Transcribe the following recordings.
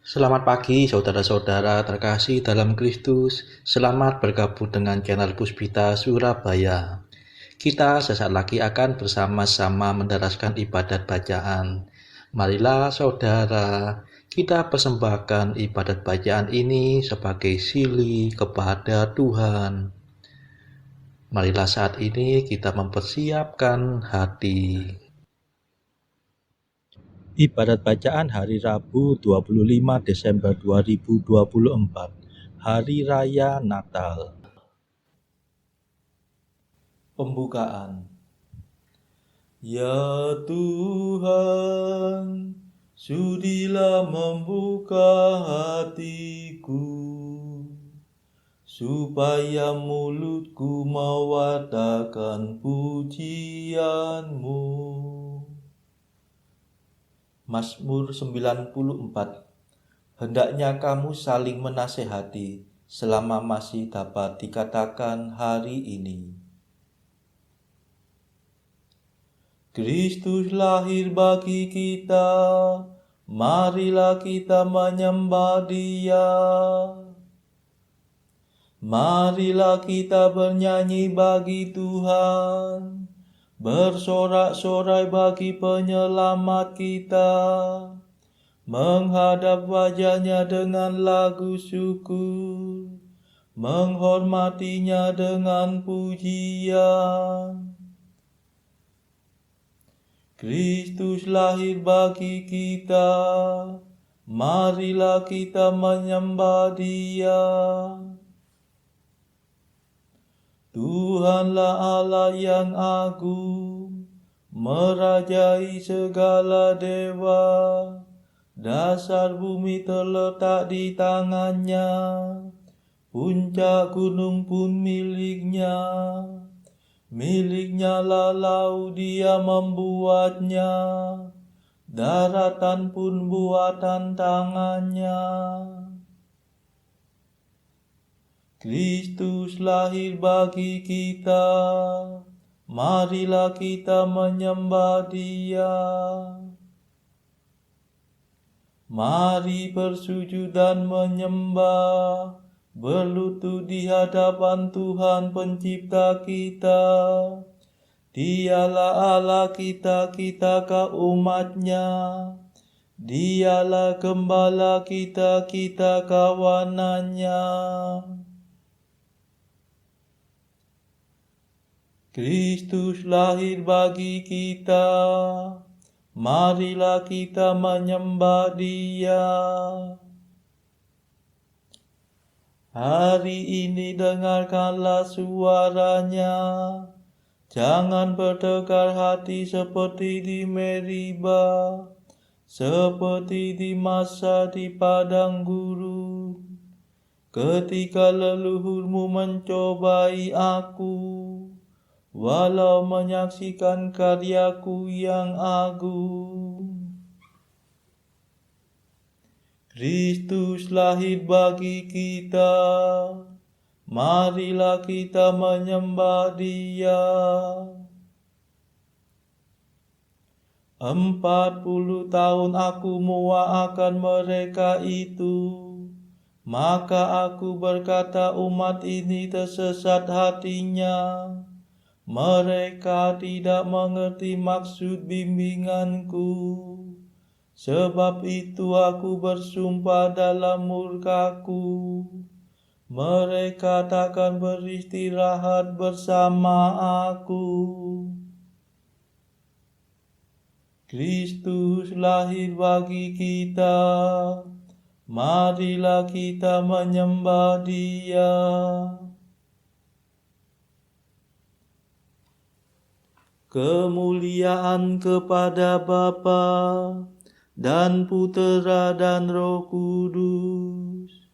Selamat pagi saudara-saudara terkasih dalam Kristus. Selamat bergabung dengan channel Puspita Surabaya. Kita sesaat lagi akan bersama-sama mendaraskan ibadat bacaan. Marilah saudara, kita persembahkan ibadat bacaan ini sebagai sili kepada Tuhan. Marilah saat ini kita mempersiapkan hati. Ibadat bacaan hari Rabu 25 Desember 2024, Hari Raya Natal. Pembukaan. Ya Tuhan, sudilah membuka hatiku, supaya mulutku mewartakan pujian-Mu. Mazmur 94. Hendaknya kamu saling menasehati selama masih dapat dikatakan hari ini. Kristus lahir bagi kita, marilah kita menyembah Dia. Marilah kita bernyanyi bagi Tuhan, bersorak-sorai bagi penyelamat kita, menghadap wajah-Nya dengan lagu syukur, menghormati-Nya dengan pujian. Kristus lahir bagi kita, marilah kita menyembah Dia. Tuhanlah Allah yang agung, merajai segala dewa. Dasar bumi terletak di tangan-Nya, puncak gunung pun milik-Nya. Milik-Nya lah laut, Dia membuatnya, daratan pun buatan tangan-Nya. Kristus lahir bagi kita, marilah kita menyembah Dia. Mari bersujud dan menyembah, berlutut di hadapan Tuhan pencipta kita. Dialah Allah kita, kita umat-Nya. Dialah gembala kita, kita kawanan-Nya. Kristus lahir bagi kita, marilah kita menyembah Dia. Hari ini dengarkanlah suara-Nya, jangan bertegar hati seperti di Meriba, seperti di masa di padang gurun, ketika leluhurmu mencobai aku, walau menyaksikan karyaku yang agung. Kristus lahir bagi kita, marilah kita menyembah Dia. 40 tahun aku muak akan mereka itu, maka aku berkata umat ini tersesat hatinya. Mereka tidak mengerti maksud bimbinganku. Sebab itu aku bersumpah dalam murkaku, mereka takkan beristirahat bersama aku. Kristus lahir bagi kita, marilah kita menyembah Dia. Kemuliaan kepada Bapa dan Putera dan Roh Kudus,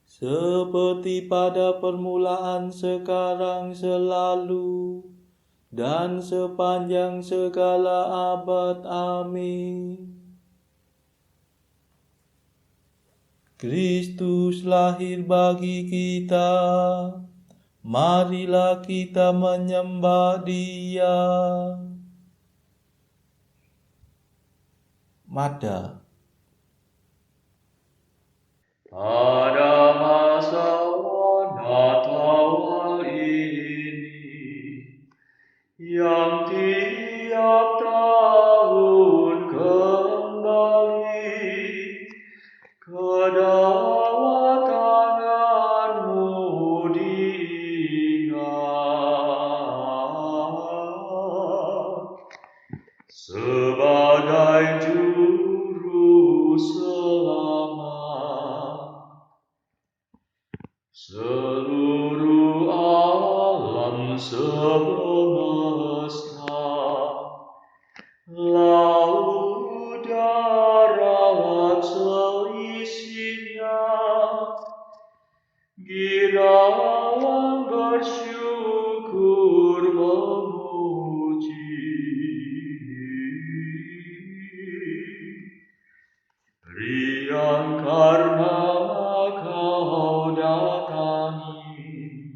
seperti pada permulaan, sekarang, selalu, dan sepanjang segala abad. Amin. Kristus lahir bagi kita, marilah kita menyembah Dia. Mada. sebagai juru selamat. Seluruh alam semesta, laut darat seisinya, girang bersyukur memuji. Riang karena Kau datangi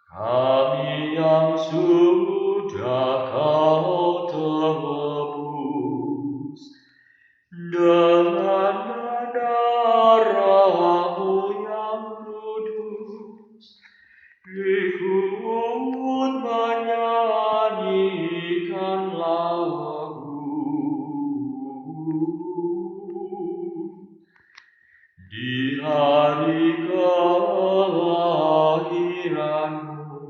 kami yang sudah Kau tebus dengan darah-Mu yang kudus. Ikut menyanyikan lagu di hari kelahiran-Mu.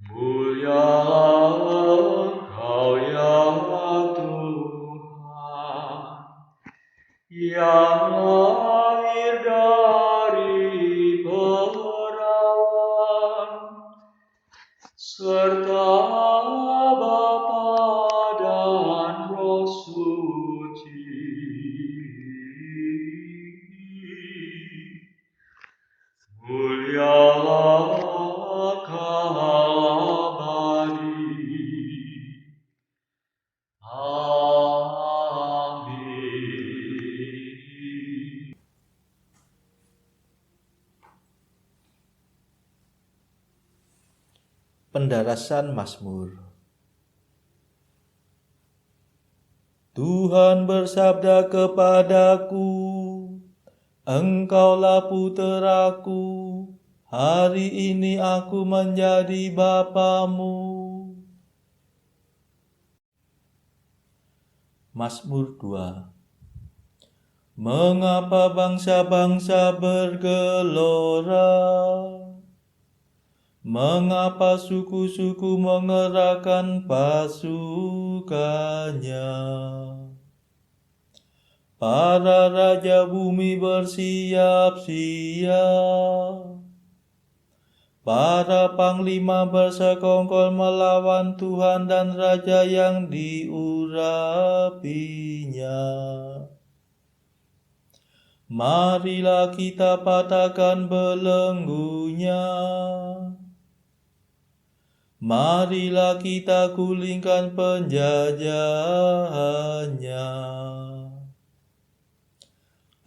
Mulialah Engkau ya Tuhan, yang lahir dari perawan, serta Bapa dan Roh Suci. Mulialah Kau abadi. Amin. Pendarasan Mazmur. Tuhan bersabda kepadaku, Engkaulah puteraku, hari ini aku menjadi bapamu. Mazmur 2. Mengapa bangsa-bangsa bergelora? Mengapa suku-suku mengerahkan pasukannya? Para raja bumi bersiap-siap, para panglima bersekongkol melawan Tuhan dan raja yang diurapinya. Marilah kita patahkan belenggunya, marilah kita gulingkan penjajahannya.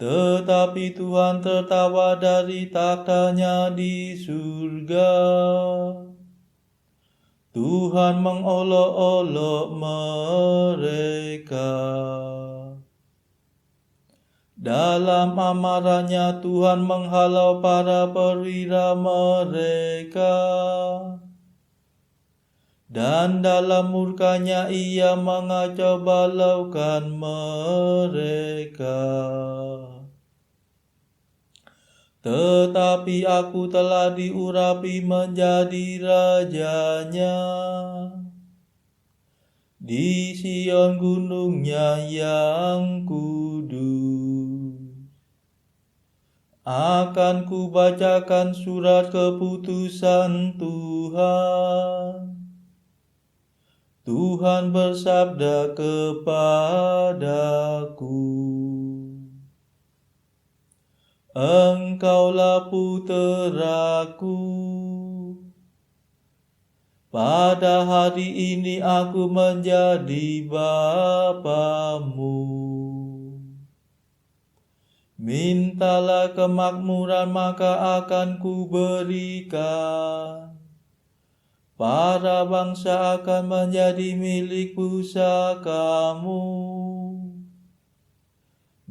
Tetapi Tuhan tertawa dari takhta-Nya di surga. Tuhan mengolok-olok mereka. Dalam amarahnya Tuhan menghalau para perwira mereka. Dan dalam murkanya Ia mengacau balaukan mereka. Tetapi aku telah diurapi menjadi rajanya. Di Sion gunungnya yang kudus, akan kubacakan surat keputusan Tuhan. Tuhan bersabda kepadaku, Engkaulah puteraku. Pada hari ini aku menjadi bapamu. Mintalah kemakmuran maka akan kuberikan. Para bangsa akan menjadi milik pusakamu.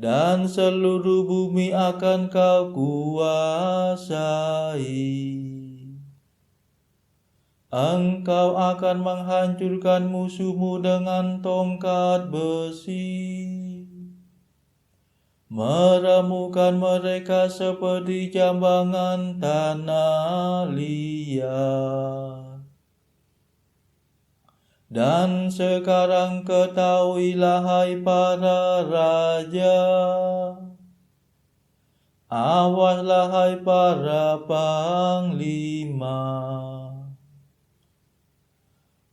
Dan seluruh bumi akan Kau kuasai. Engkau akan menghancurkan musuhmu dengan tongkat besi, meremukan mereka seperti jambangan tanah liat. Dan sekarang ketahuilah hai para raja, awaslah hai para panglima,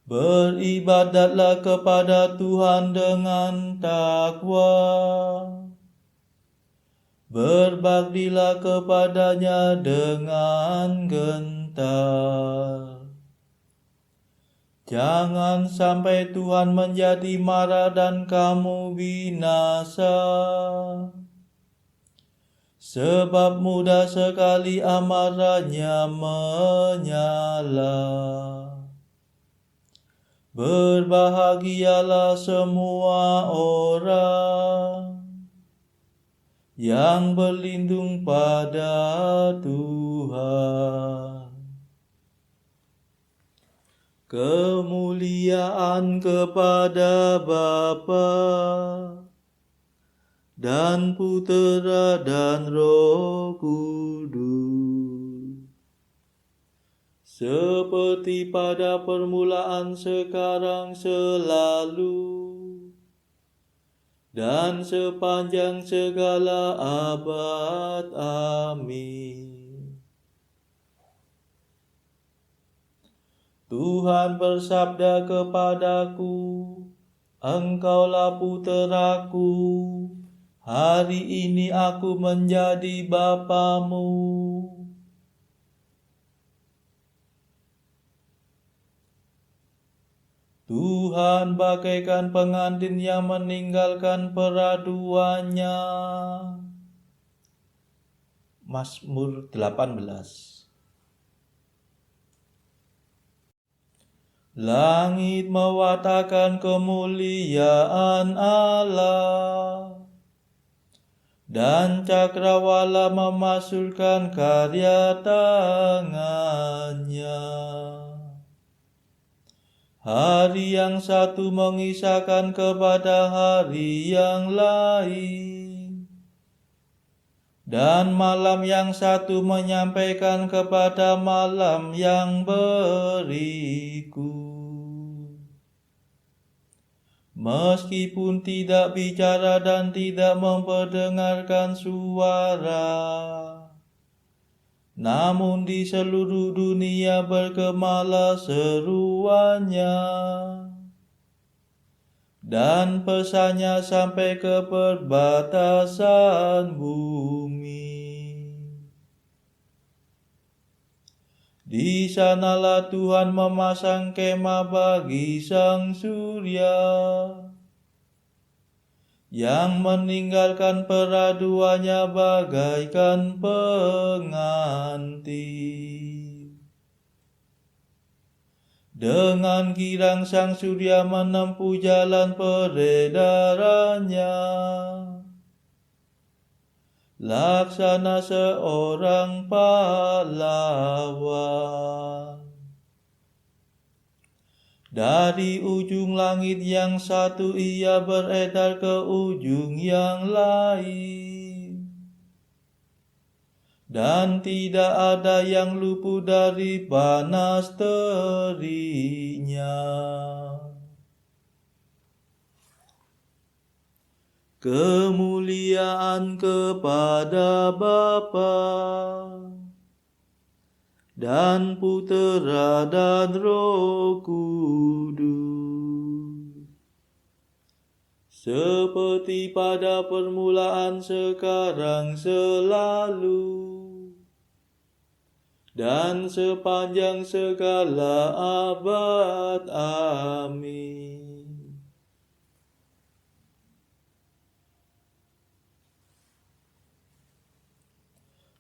beribadatlah kepada Tuhan dengan takwa, berbaktilah kepadanya dengan gentar. Jangan sampai Tuhan menjadi marah dan kamu binasa, sebab mudah sekali amarahnya menyala. Berbahagialah semua orang yang berlindung pada Tuhan. Kemuliaan kepada Bapa dan Putera dan Roh Kudus, seperti pada permulaan, sekarang, selalu, dan sepanjang segala abad. Amin. Tuhan bersabda kepadaku, engkaulah puteraku, hari ini aku menjadi bapamu. Tuhan bagaikan pengantin yang meninggalkan peraduannya. Mazmur 18. Langit mewartakan kemuliaan Allah, dan cakrawala memasulkan karya tangannya. Hari yang satu mengisahkan kepada hari yang lain, dan malam yang satu menyampaikan kepada malam yang berikut. Meskipun tidak bicara dan tidak memperdengarkan suara, namun di seluruh dunia bergemalah seruannya, dan pesannya sampai ke perbatasan bumi. Di sanalah Tuhan memasang kemah bagi sang surya, yang meninggalkan peraduannya bagaikan pengantin. Dengan girang sang surya menempuh jalan peredarannya, laksana seorang pahlawan. Dari ujung langit yang satu ia beredar ke ujung yang lain, dan tidak ada yang luput dari panas teriknya. Kemuliaan kepada Bapa dan Putera dan Roh Kudus, seperti pada permulaan, sekarang, selalu, dan sepanjang segala abad. Amin.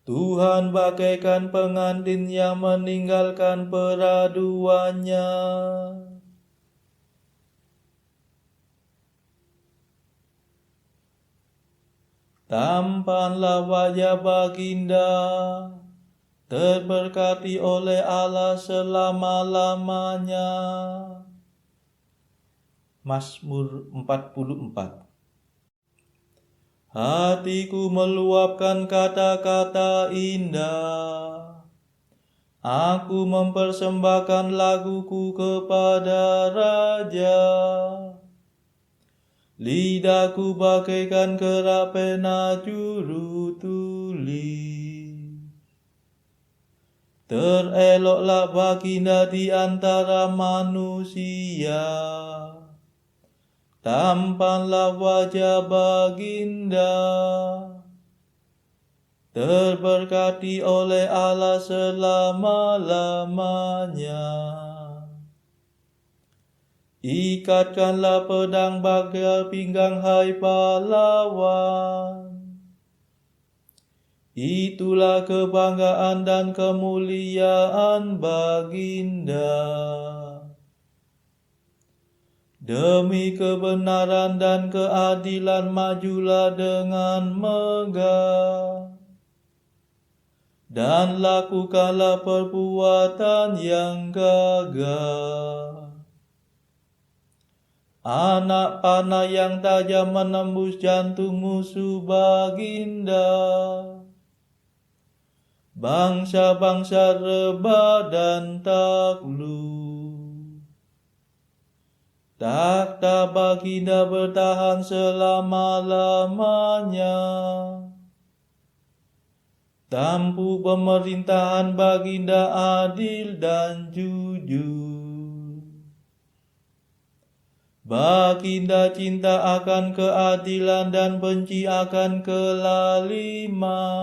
Tuhan bagaikan pengantin yang meninggalkan peraduannya, tampanlah wajah baginda, terberkati oleh Allah selama-lamanya. Mazmur 44. Hatiku meluapkan kata-kata indah, Aku mempersembahkan laguku kepada Raja. Lidahku bagaikan kerak pena juru tulis. Tereloklah baginda di antara manusia. Tampanlah wajah baginda. Terberkati oleh Allah selama-lamanya. Ikatkanlah pedang bagai pinggang hai pahlawan. Itulah kebanggaan dan kemuliaan baginda. Demi kebenaran dan keadilan majulah dengan megah. Dan lakukanlah perbuatan yang gagah. Anak panah yang tajam menembus jantung musuh baginda. Bangsa-bangsa rebah dan takluk. Takhta baginda bertahan selama-lamanya. Tampuk pemerintahan baginda adil dan jujur. Baginda cinta akan keadilan dan benci akan kelaliman.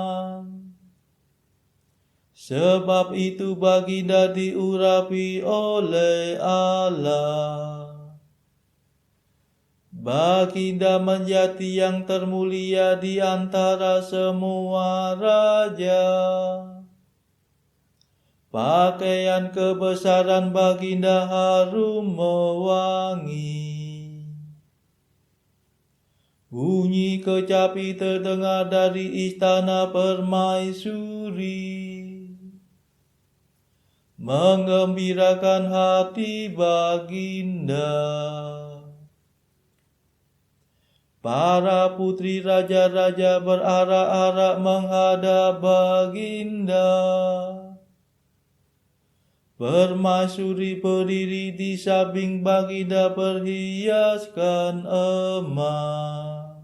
Sebab itu baginda diurapi oleh Allah. Baginda menjadi yang termulia di antara semua raja. Pakaian kebesaran baginda harum mewangi. Bunyi kecapi terdengar dari istana permaisuri. Menggembirakan hati baginda. Para putri raja-raja berarak-arak menghadap baginda. Permaisuri berdiri di samping baginda berhiaskan emas.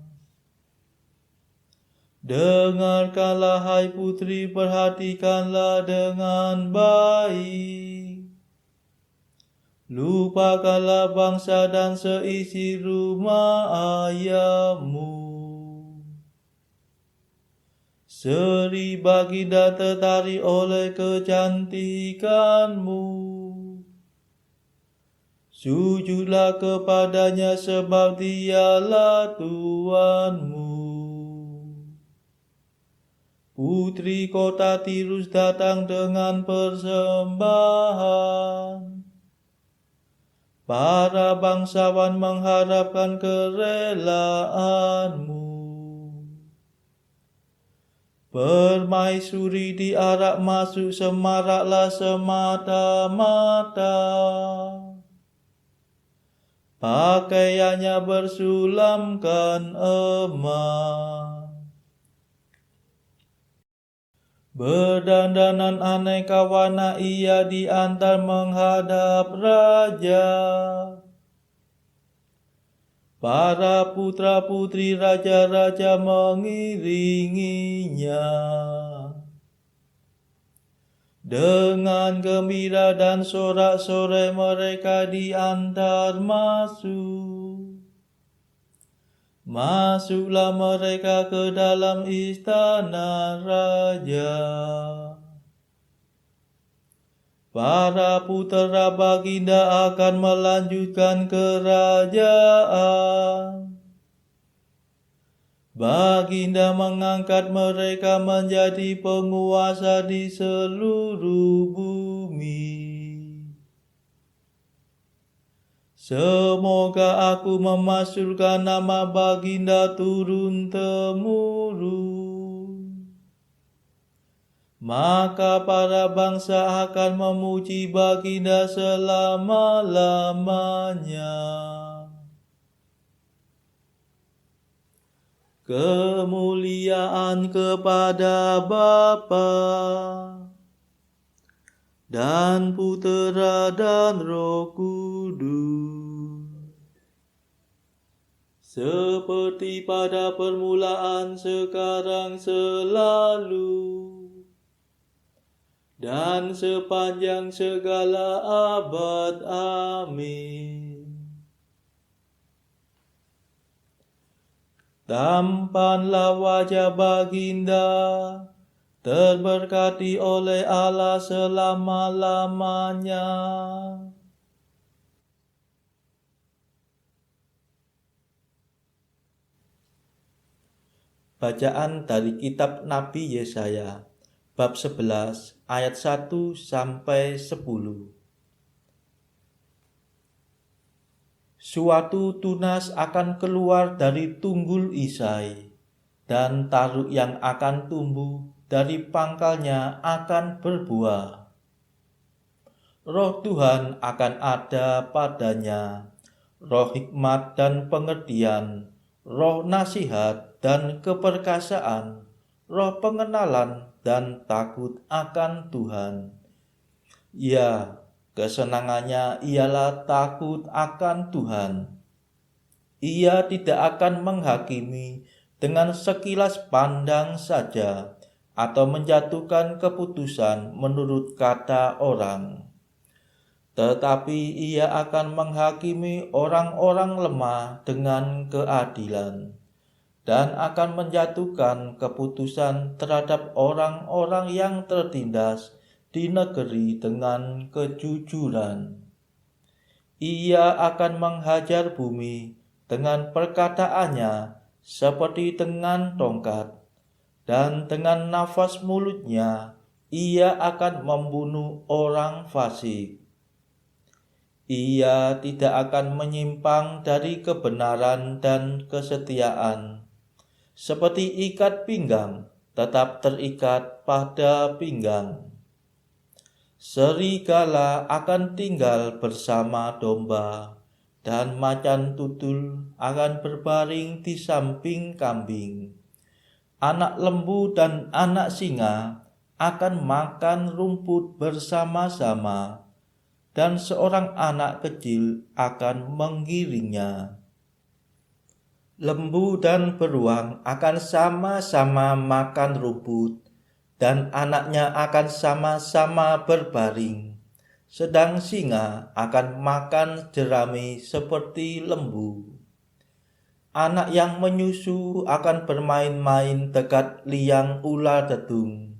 Dengarkanlah hai putri, perhatikanlah dengan baik. Lupakanlah bangsa dan seisi rumah ayahmu. Seri baginda tertarik oleh kecantikanmu. Sujudlah kepadanya sebab dialah Tuanmu. Putri kota Tirus datang dengan persembahan. Para bangsawan mengharapkan kerelaanmu. Permaisuri diarak masuk, semaraklah semata-mata. Pakaiannya bersulamkan emas. Berdandanan aneka warna ia diantar menghadap raja. Para putra-putri raja-raja mengiringinya. Dengan gembira dan sorak-sorai mereka diantar masuk. Masuklah mereka ke dalam istana raja. Para putera baginda akan melanjutkan kerajaan. Baginda mengangkat mereka menjadi penguasa di seluruh bumi. Semoga aku memasukkan nama baginda turun-temurun. Maka para bangsa akan memuji baginda selama-lamanya. Kemuliaan kepada Bapa dan Putera dan Roh Kudus, seperti pada permulaan, sekarang, selalu, dan sepanjang segala abad. Amin. Tampanlah wajah Baginda, terberkati oleh Allah selama-lamanya. Bacaan dari kitab Nabi Yesaya, bab 11 ayat 1 sampai 10. Suatu tunas akan keluar dari tunggul Isai, dan taruk yang akan tumbuh dari pangkalnya akan berbuah. Roh Tuhan akan ada padanya, roh hikmat dan pengertian, roh nasihat dan keperkasaan, roh pengenalan dan takut akan Tuhan. Ya, kesenangannya ialah takut akan Tuhan. Ia tidak akan menghakimi dengan sekilas pandang saja, atau menjatuhkan keputusan menurut kata orang. Tetapi ia akan menghakimi orang-orang lemah dengan keadilan, dan akan menjatuhkan keputusan terhadap orang-orang yang tertindas di negeri dengan kejujuran. Ia akan menghajar bumi dengan perkataannya seperti dengan tongkat, dan dengan nafas mulutnya ia akan membunuh orang fasik. Ia tidak akan menyimpang dari kebenaran dan kesetiaan. Seperti ikat pinggang tetap terikat pada pinggang. Serigala akan tinggal bersama domba, dan macan tutul akan berbaring di samping kambing. Anak lembu dan anak singa akan makan rumput bersama-sama, dan seorang anak kecil akan menggiringnya. Lembu dan beruang akan sama-sama makan rumput, dan anaknya akan sama-sama berbaring. Sedang singa akan makan jerami seperti lembu. Anak yang menyusu akan bermain-main dekat liang ular dedung,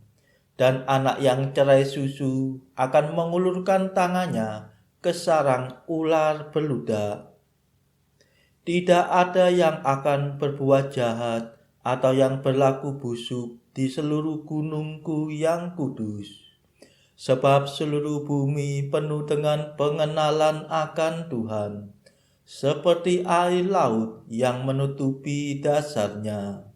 dan anak yang cerai susu akan mengulurkan tangannya ke sarang ular beludak. Tidak ada yang akan berbuat jahat atau yang berlaku busuk di seluruh gunungku yang kudus, sebab seluruh bumi penuh dengan pengenalan akan Tuhan, seperti air laut yang menutupi dasarnya.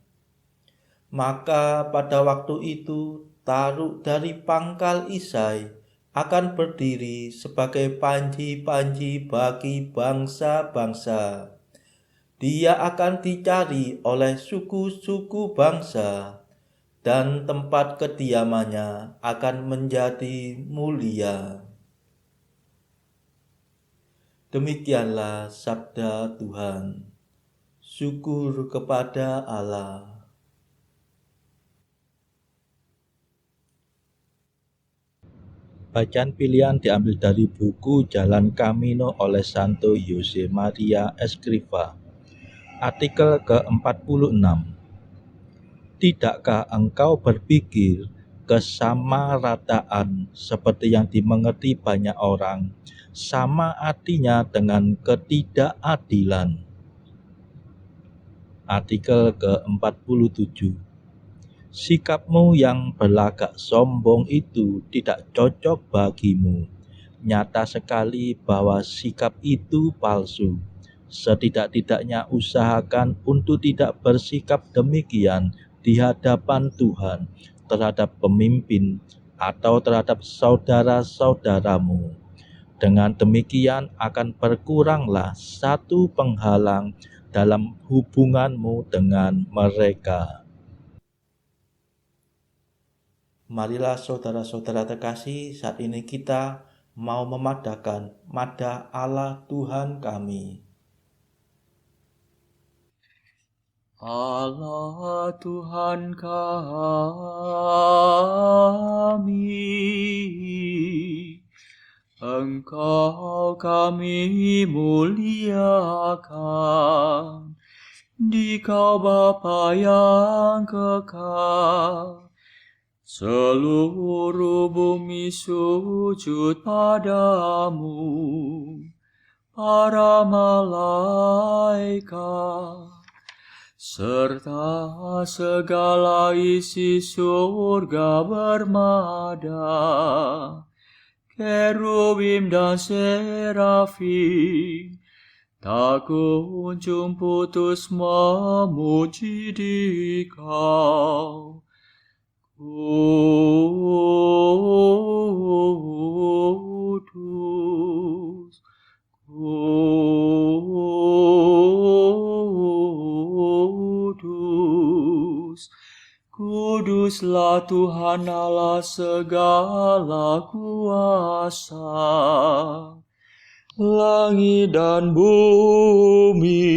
Maka pada waktu itu taruk dari pangkal Isai akan berdiri sebagai panji-panji bagi bangsa-bangsa. Dia akan dicari oleh suku-suku bangsa, dan tempat kediamannya akan menjadi mulia. Demikianlah sabda Tuhan. Syukur kepada Allah. Bacaan pilihan diambil dari buku Jalan Camino oleh Santo Jose Maria Escrivá. Artikel ke-46. Tidakkah engkau berpikir kesamarataan seperti yang dimengerti banyak orang, sama artinya dengan ketidakadilan? Artikel ke-47. Sikapmu yang berlagak sombong itu tidak cocok bagimu. Nyata sekali bahwa sikap itu palsu. Setidak-tidaknya usahakan untuk tidak bersikap demikian di hadapan Tuhan terhadap pemimpin atau terhadap saudara-saudaramu. Dengan demikian akan berkuranglah satu penghalang dalam hubunganmu dengan mereka. Marilah saudara-saudara terkasih, saat ini kita mau memadakan Madah Allah Tuhan kami. Allah Tuhan kami, Engkau kami muliakan, Dikau Bapa yang kekal. Seluruh bumi sujud padamu, para malaikat, serta segala isi surga bermada, kerubim dan serafim, tak kunjung putus memuji Dikau. Kudus, kudus, kuduslah Tuhan Allah segala kuasa. Langit dan bumi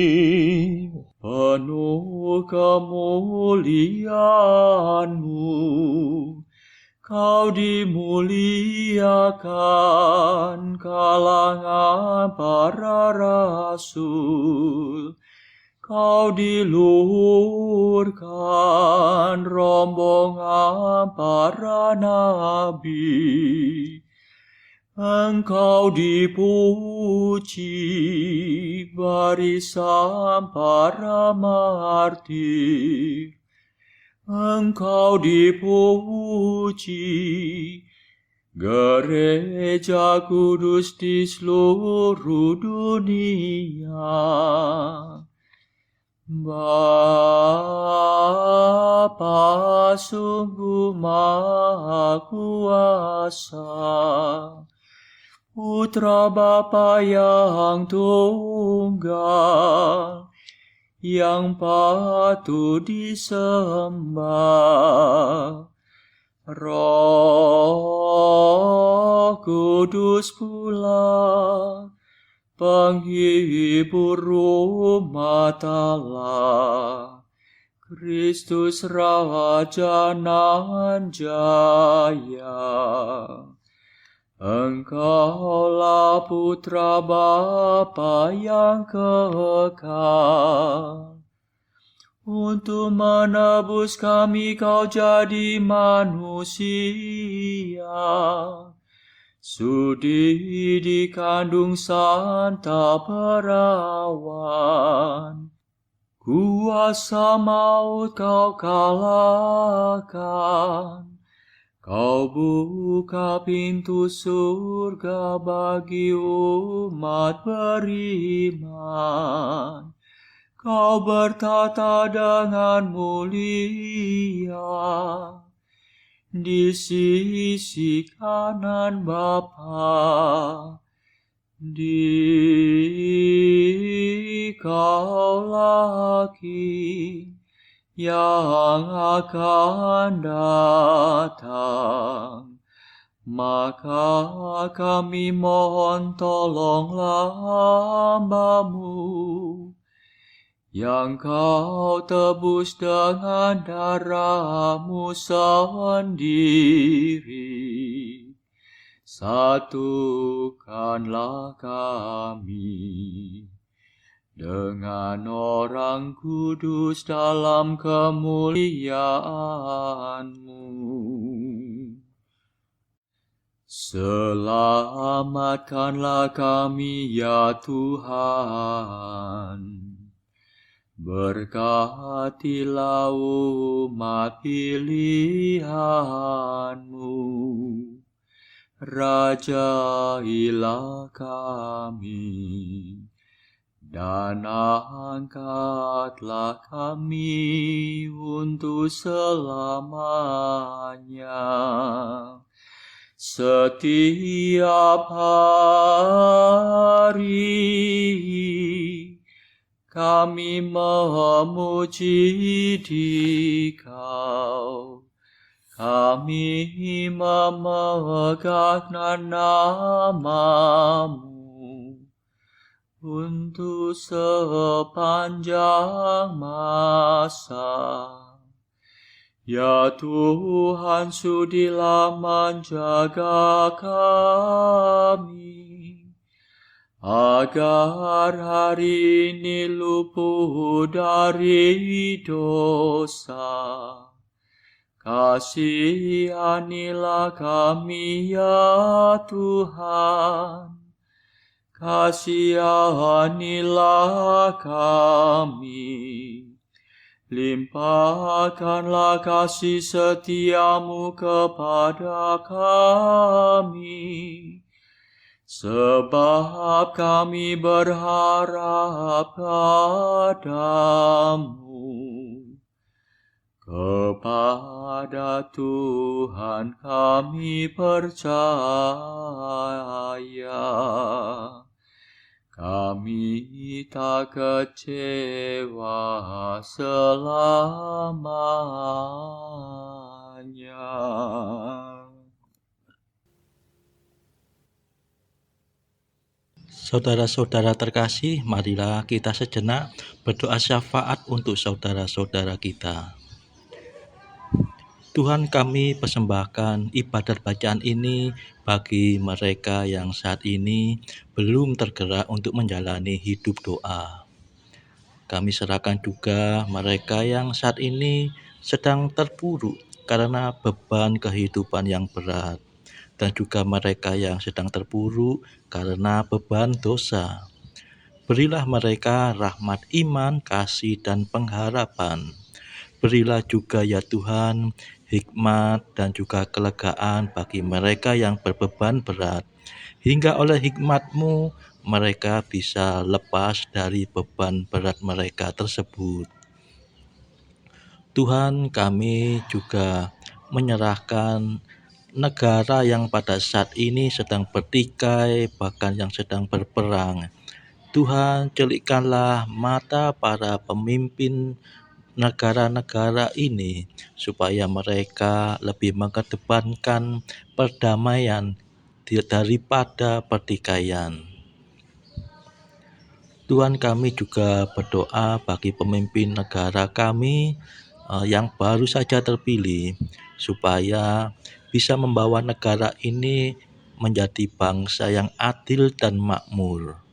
penuh kemuliaan-Mu. Kau dimuliakan kalangan para rasul. Kau diluhurkan rombongan para nabi. Engkau dipuji barisan para martir. Engkau dipuji gereja kudus di seluruh dunia. Bapa sungguh Maha Kuasa, Putra Bapa yang tunggal, yang patut disembah. Roh Kudus pula, penghibur umat Allah, Kristus Raja nan jaya. Engkaulah Putra Bapa yang kekal. Untuk menebus kami Kau jadi manusia. Sudi dikandung Santa Perawan. Kuasa maut Kau kalahkan. Kau buka pintu surga bagi umat beriman. Kau bertata dengan mulia di sisi kanan Bapa. Dikaulah King yang akan datang. Maka kami mohon tolonglah hamba-Mu yang Kau tebus dengan darah-Mu sendiri. Satukanlah kami dengan orang kudus dalam kemuliaan-Mu. Selamatkanlah kami ya Tuhan. Berkatilah umat pilihan-Mu. Rajailah kami. Dan angkatlah kami untuk selamanya. Setiap hari kami memuji Dikau, kami memegang nama-Mu untuk sepanjang masa. Ya Tuhan, sudilah menjaga kami, agar hari ini luput dari dosa. Kasihanilah kami ya Tuhan, kasihanilah kami. Limpahkanlah kasih setia-Mu kepada kami, sebab kami berharap padamu. Kepada Tuhan kami percaya, kami tak kecewa selamanya. Saudara-saudara terkasih, marilah kita sejenak berdoa syafaat untuk saudara-saudara kita. Tuhan, kami persembahkan ibadat bacaan ini bagi mereka yang saat ini belum tergerak untuk menjalani hidup doa. Kami serahkan juga mereka yang saat ini sedang terpuruk karena beban kehidupan yang berat, dan juga mereka yang sedang terpuruk karena beban dosa. Berilah mereka rahmat iman, kasih, dan pengharapan. Berilah juga ya Tuhan hikmat dan juga kelegaan bagi mereka yang berbeban berat, hingga oleh hikmat-Mu mereka bisa lepas dari beban berat mereka tersebut. Tuhan, kami juga menyerahkan negara yang pada saat ini sedang bertikai, bahkan yang sedang berperang. Tuhan, celikkanlah mata para pemimpin negara-negara ini supaya mereka lebih mengedepankan perdamaian daripada pertikaian. Tuhan, kami juga berdoa bagi pemimpin negara kami yang baru saja terpilih, supaya bisa membawa negara ini menjadi bangsa yang adil dan makmur.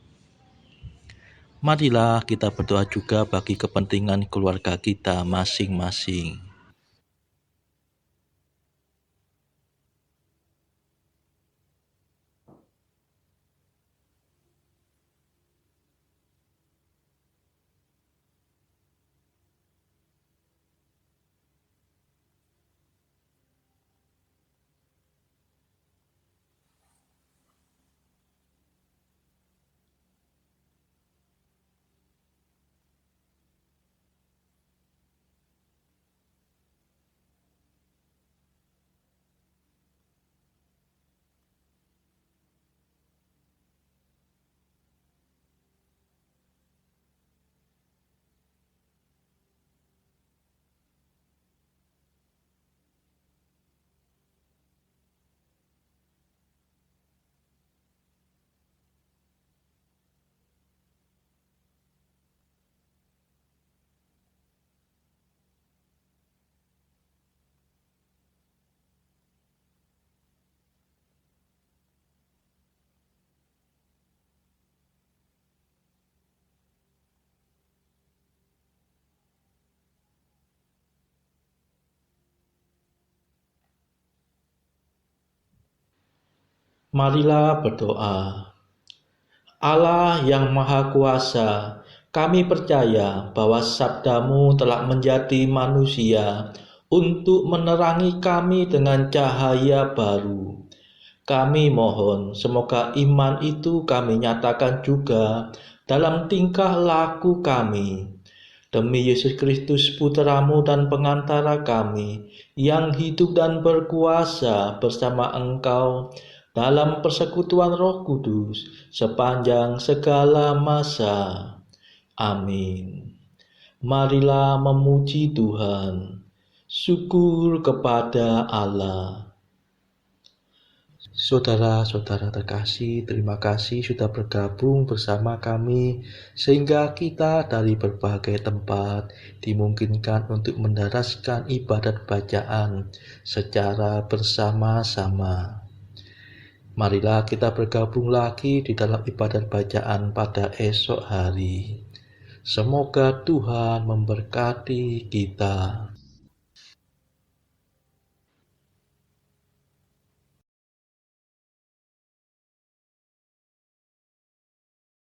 Marilah kita berdoa juga bagi kepentingan keluarga kita masing-masing. Marilah berdoa. Allah yang Maha Kuasa, kami percaya bahwa sabda-Mu telah menjadi manusia untuk menerangi kami dengan cahaya baru. Kami mohon semoga iman itu kami nyatakan juga dalam tingkah laku kami. Demi Yesus Kristus Putra-Mu dan pengantara kami, yang hidup dan berkuasa bersama Engkau dalam persekutuan Roh Kudus sepanjang segala masa. Amin. Marilah memuji Tuhan. Syukur kepada Allah. Saudara-saudara terkasih, terima kasih sudah bergabung bersama kami sehingga kita dari berbagai tempat dimungkinkan untuk mendaraskan ibadat bacaan secara bersama-sama. Marilah kita bergabung lagi di dalam ibadat bacaan pada esok hari. Semoga Tuhan memberkati kita.